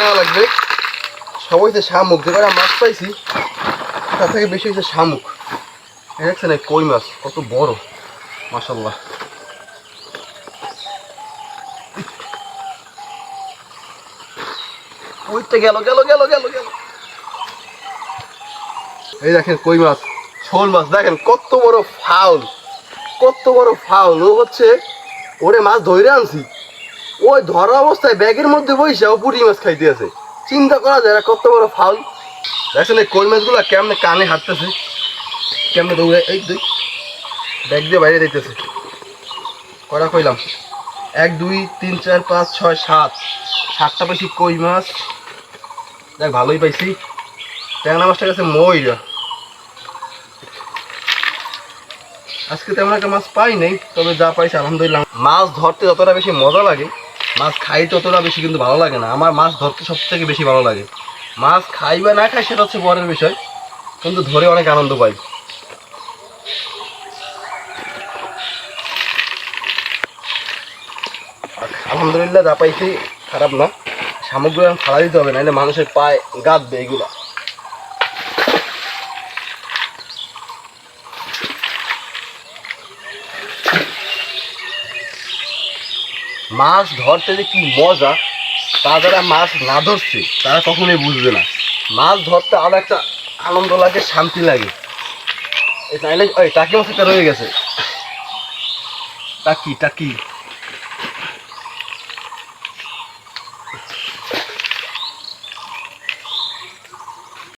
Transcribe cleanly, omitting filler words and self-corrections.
নেওয়া লাগবে। সবাই তো শামুক, যে কটা মাছ পাইছি তার থেকে বেশি হচ্ছে শামুক। দেখছেন এই কই মাছ কত বড়, মাশাআল্লাহ। ওইটা গেল গেল গেল গেল গেল। এই দেখেন কই মাছ, শোল মাছ, দেখেন কত বড় ফাউল, কত বড় ফাউল। ও হচ্ছে ওরে মাছ ধরে আনছি, ওই ধরা অবস্থায় ব্যাগের মধ্যে বসে ও পুঁটি মাছ খাইতে আছে। চিন্তা করা যায় না কত বড় ফাউল। দেখছেন এই কই মাছগুলো কেমনে কানে হাঁটতেছে, কেমনে দৌড়ে, এই দুই ব্যাগ দিয়ে বাইরে দিতেছে। কটা কইলাম, 1 2 3 4 5 6 7, 7টা পাইছি কই মাছ। দেখ ভালোই পাইছি। ট্যাংরা মাছটার কাছে মইরা আজকে তেমন একটা মাছ পাই নাই, তবে যা পাইছি আলহামদুলিল্লাহ। মাছ ধরতে যতটা বেশি মজা লাগে, মাছ খাইতে ততটা বেশি কিন্তু ভালো লাগে না। আমার মাছ ধরতে সব থেকে বেশি ভালো লাগে। মাছ খাই বা না খাই সেটা হচ্ছে পরের বিষয়, কিন্তু ধরে অনেক আনন্দ পাই। আলহামদুলিল্লাহ যা পাইছি খারাপ না। সামগ্রী আমি ফালা দিতে হবে, নাহলে মানুষের পায়ে গাঁদবে এগুলা। মাছ ধরতে যে কি মজা, তা যারা মাছ না ধরছে তারা কখনোই বুঝবে না। মাছ ধরতে আরো একটা আনন্দ লাগে, শান্তি লাগে। এই টাকি মাছ একটা রয়ে গেছে, টাকি টাকি।